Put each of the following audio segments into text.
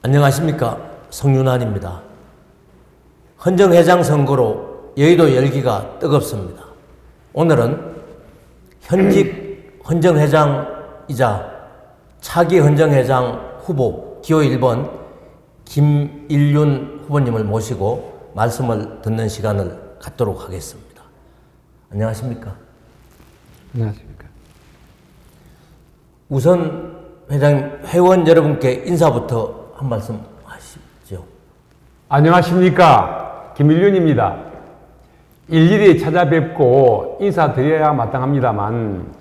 안녕하십니까, 성윤환입니다. 헌정회장 선거로 여의도 열기가 뜨겁습니다. 오늘은 현직 헌정회장이자 차기 헌정회장 후보 기호 1번 김일륜 후보님을 모시고 말씀을 듣는 시간을 갖도록 하겠습니다. 안녕하십니까? 안녕하십니까? 우선 회원 여러분께 인사부터 한 말씀 하시죠. 안녕하십니까? 김일륜입니다. 일일이 찾아뵙고 인사드려야 마땅합니다만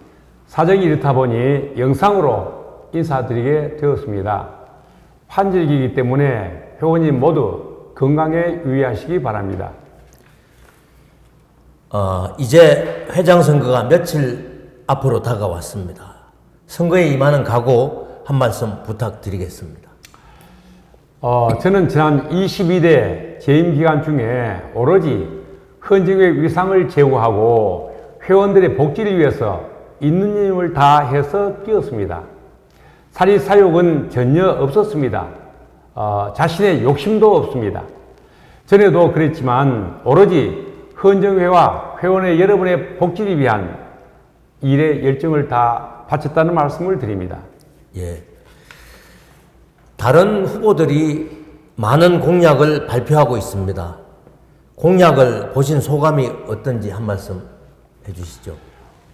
사정이 이렇다 보니 영상으로 인사드리게 되었습니다. 환절기이기 때문에 회원님 모두 건강에 유의하시기 바랍니다. 이제 회장 선거가 며칠 앞으로 다가왔습니다. 선거에 임하는 각오 한 말씀 부탁드리겠습니다. 저는 지난 22대 재임 기간 중에 오로지 헌정의 위상을 제고하고 회원들의 복지를 위해서 있는 힘을 다해서 뛰었습니다. 사리사욕은 전혀 없었습니다. 자신의 욕심도 없습니다. 전에도 그랬지만 오로지 헌정회와 회원의 여러분의 복지를 위한 일에 열정을 다 바쳤다는 말씀을 드립니다. 예. 다른 후보들이 많은 공약을 발표하고 있습니다. 공약을 보신 소감이 어떤지 한 말씀 해주시죠.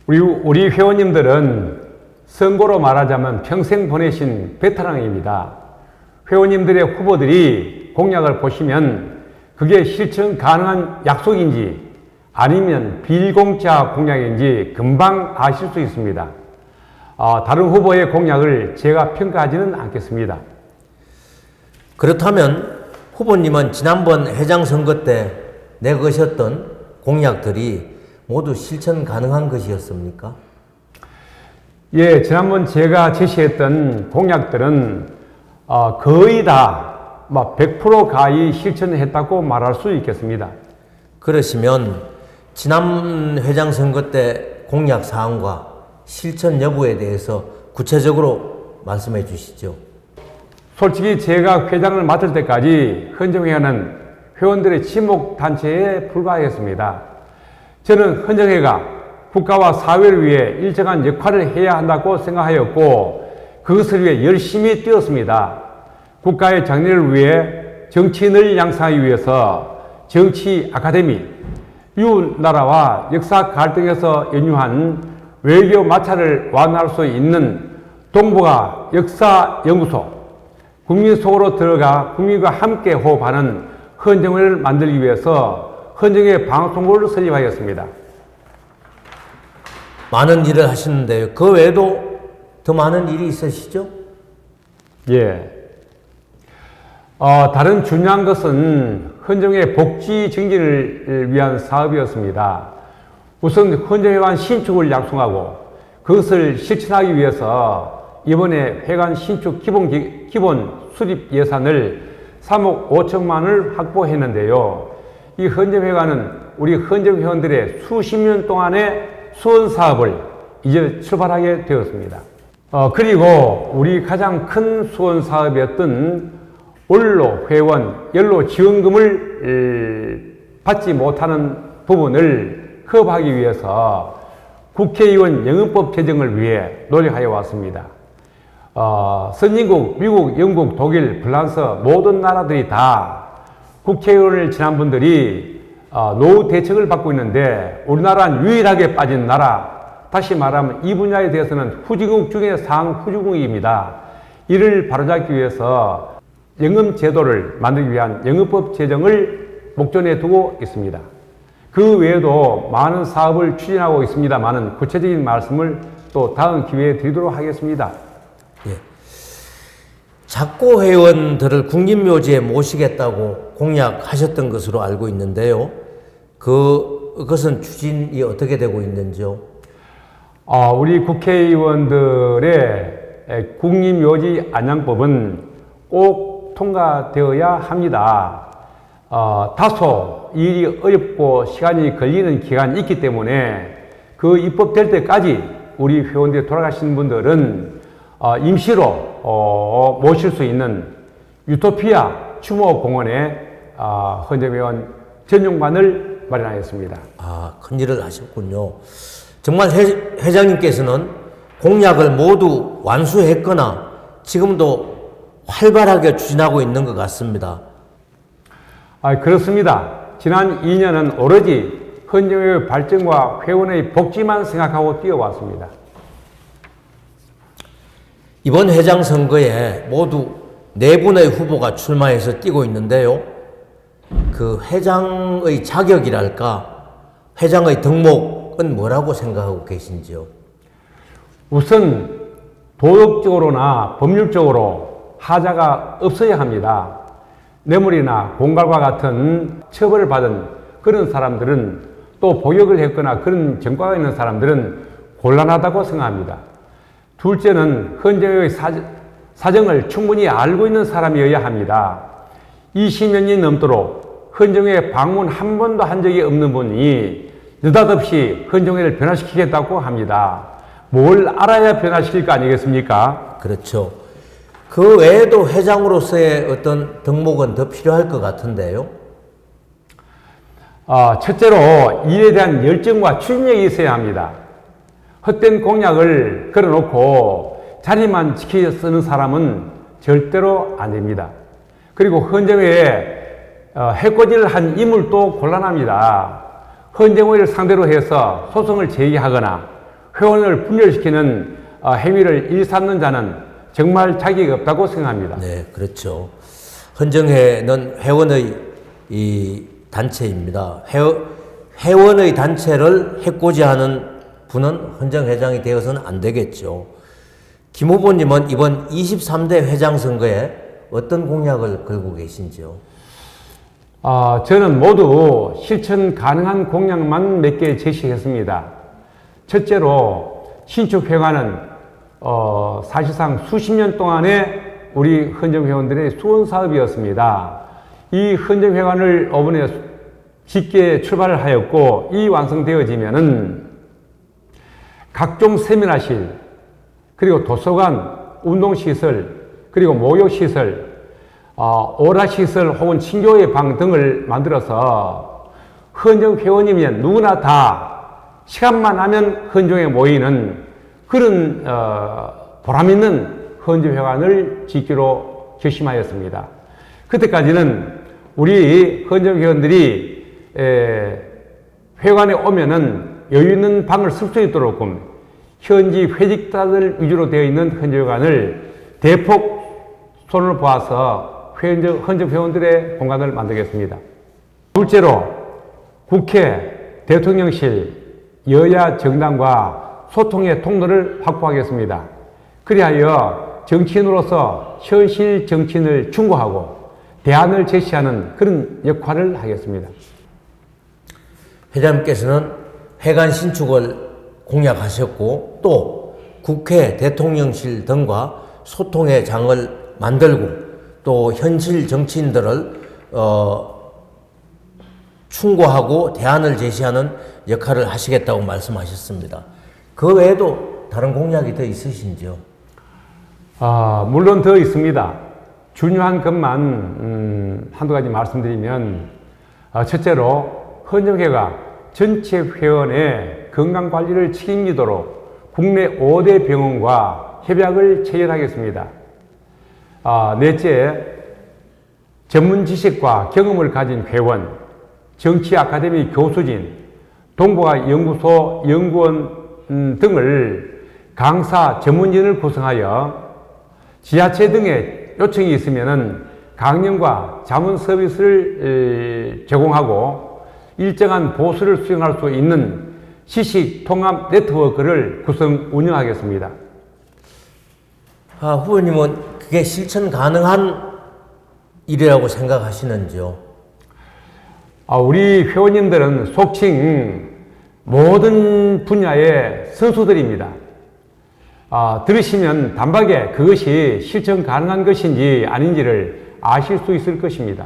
우리 회원님들은 선거로 말하자면 평생 보내신 베테랑입니다. 회원님들의 후보들이 공약을 보시면 그게 실천 가능한 약속인지 아니면 빌공짜 공약인지 금방 아실 수 있습니다. 다른 후보의 공약을 제가 평가하지는 않겠습니다. 그렇다면 후보님은 지난번 회장 선거 때 내거셨던 공약들이 모두 실천 가능한 것이었습니까? 예, 지난번 제가 제시했던 공약들은 거의 다 100% 가히 실천했다고 말할 수 있겠습니다. 그러시면 지난 회장 선거 때 공약 사항과 실천 여부에 대해서 구체적으로 말씀해 주시죠. 솔직히 제가 회장을 맡을 때까지 헌정회는 회원들의 친목단체에 불과했습니다. 저는 헌정회가 국가와 사회를 위해 일정한 역할을 해야 한다고 생각하였고 그것을 위해 열심히 뛰었습니다. 국가의 장래를 위해 정치인을 양성하기 위해서 정치 아카데미, 이웃 나라와 역사 갈등에서 연유한 외교 마찰을 완화할 수 있는 동북아 역사연구소, 국민 속으로 들어가 국민과 함께 호흡하는 헌정회를 만들기 위해서 헌정회 방송국을 설립하였습니다. 많은 일을 하시는데요. 그 외에도 더 많은 일이 있으시죠? 예. 다른 중요한 것은 헌정회 복지 증진을 위한 사업이었습니다. 우선 헌정회관 신축을 약속하고 그것을 실천하기 위해서 이번에 회관 신축 기본 수립 예산을 3억 5천만 원을 확보했는데요. 이 헌정회관은 우리 헌정회원들의 수십 년 동안의 수원 사업을 이제 출발하게 되었습니다. 그리고 우리 가장 큰 수원 사업이었던 원로 회원 연로 지원금을 받지 못하는 부분을 커버하기 위해서 국회의원 영업법 제정을 위해 노력하여 왔습니다. 선진국, 미국, 영국, 독일, 프랑스 모든 나라들이 다 국회의원을 지난 분들이 노후 대책을 받고 있는데 우리나라는 유일하게 빠진 나라, 다시 말하면 이 분야에 대해서는 후진국 중에 상후진국입니다. 이를 바로잡기 위해서 연금 제도를 만들기 위한 영업법 제정을 목전에 두고 있습니다. 그 외에도 많은 사업을 추진하고 있습니다만은 구체적인 말씀을 또 다음 기회에 드리도록 하겠습니다. 예. 작고 회원들을 국립묘지에 모시겠다고 공약하셨던 것으로 알고 있는데요. 그것은 추진이 어떻게 되고 있는지요? 우리 국회의원들의 국립묘지 안양법은 꼭 통과되어야 합니다. 다소 일이 어렵고 시간이 걸리는 기간이 있기 때문에 그 입법될 때까지 우리 회원들이 돌아가신 분들은 임시로 모실 수 있는 유토피아 추모공원에 헌정회원 전용관을 마련하였습니다. 아, 큰일을 하셨군요. 정말 회장님께서는 공약을 모두 완수했거나 지금도 활발하게 추진하고 있는 것 같습니다. 그렇습니다. 지난 2년은 오로지 헌정회의 발전과 회원의 복지만 생각하고 뛰어왔습니다. 이번 회장 선거에 모두 4분의 후보가 출마해서 뛰고 있는데요. 그 회장의 자격이랄까, 회장의 덕목은 뭐라고 생각하고 계신지요? 우선 도덕적으로나 법률적으로 하자가 없어야 합니다. 뇌물이나 공갈과 같은 처벌을 받은 그런 사람들은, 또 복역을 했거나 그런 전과가 있는 사람들은 곤란하다고 생각합니다. 둘째는 헌정회의 사정을 충분히 알고 있는 사람이어야 합니다. 20여 년이 넘도록 헌정회 방문 한 번도 한 적이 없는 분이 느닷없이 헌정회를 변화시키겠다고 합니다. 뭘 알아야 변화시킬 거 아니겠습니까? 그렇죠. 그 외에도 회장으로서의 어떤 덕목은 더 필요할 것 같은데요. 첫째로 일에 대한 열정과 추진력이 있어야 합니다. 헛된 공약을 걸어놓고 자리만 지켜 쓰는 사람은 절대로 안 됩니다. 그리고 헌정회에 해코지를 한 인물도 곤란합니다. 헌정회를 상대로 해서 소송을 제기하거나 회원을 분열시키는 행위를 일삼는 자는 정말 자격이 없다고 생각합니다. 네, 그렇죠. 헌정회는 회원의 이 단체입니다. 회원의 단체를 해코지하는 분은 헌정회장이 되어서는 안 되겠죠. 김 후보님은 이번 23대 회장 선거에 어떤 공약을 걸고 계신지요? 저는 모두 실천 가능한 공약만 몇 개 제시했습니다. 첫째로 신축회관은 사실상 수십 년 동안의 우리 헌정회원들의 수원 사업이었습니다. 이 헌정회관을 이번에 짓게 출발을 하였고, 이 완성되어지면은 각종 세미나실, 그리고 도서관, 운동시설, 그리고 목욕시설, 오라시설 혹은 친교회 방 등을 만들어서 헌정회원이면 누구나 다 시간만 나면 헌정에 모이는 그런 보람있는 헌정회관을 짓기로 결심하였습니다. 그때까지는 우리 헌정회원들이 회관에 오면은 여유 있는 방을 쓸 수 있도록 현지 회직자들 위주로 되어 있는 헌정회관을 대폭 손을 보아서 헌정회원들의 공간을 만들겠습니다. 둘째로 국회, 대통령실, 여야 정당과 소통의 통로를 확보하겠습니다. 그리하여 정치인으로서 현실 정치인을 충고하고 대안을 제시하는 그런 역할을 하겠습니다. 회장님께서는 회관 신축을 공약하셨고, 또 국회, 대통령실 등과 소통의 장을 만들고, 또 현실 정치인들을 충고하고 대안을 제시하는 역할을 하시겠다고 말씀하셨습니다. 그 외에도 다른 공약이 더 있으신지요? 물론 더 있습니다. 중요한 것만 한두 가지 말씀드리면, 첫째로 헌정회가 전체 회원의 건강관리를 책임지도록 국내 5대 병원과 협약을 체결하겠습니다. 넷째, 전문 지식과 경험을 가진 회원, 정치 아카데미 교수진, 동북아 연구소 연구원 등을 강사 전문진을 구성하여 지자체 등의 요청이 있으면은 강연과 자문 서비스를 제공하고 일정한 보수를 수행할 수 있는 지식 통합 네트워크를 구성 운영하겠습니다. 후보님은 그게 실천 가능한 일이라고 생각하시는지요? 우리 회원님들은 속칭 모든 분야의 선수들입니다. 들으시면 단박에 그것이 실천 가능한 것인지 아닌지를 아실 수 있을 것입니다.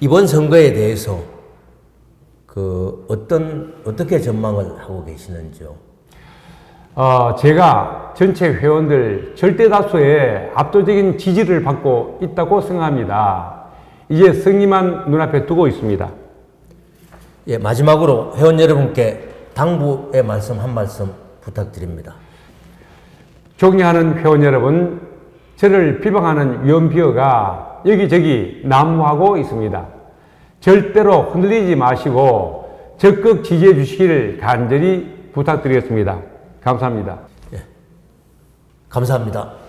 이번 선거에 대해서 어떻게 전망을 하고 계시는지요? 제가 전체 회원들 절대 다수의 압도적인 지지를 받고 있다고 생각합니다. 이제 승리만 눈앞에 두고 있습니다. 예, 마지막으로 회원 여러분께 당부의 말씀 한 말씀 부탁드립니다. 존경하는 회원 여러분, 저를 비방하는 위원비어가 여기저기 난무하고 있습니다. 절대로 흔들리지 마시고 적극 지지해 주시기를 간절히 부탁드리겠습니다. 감사합니다. 감사합니다.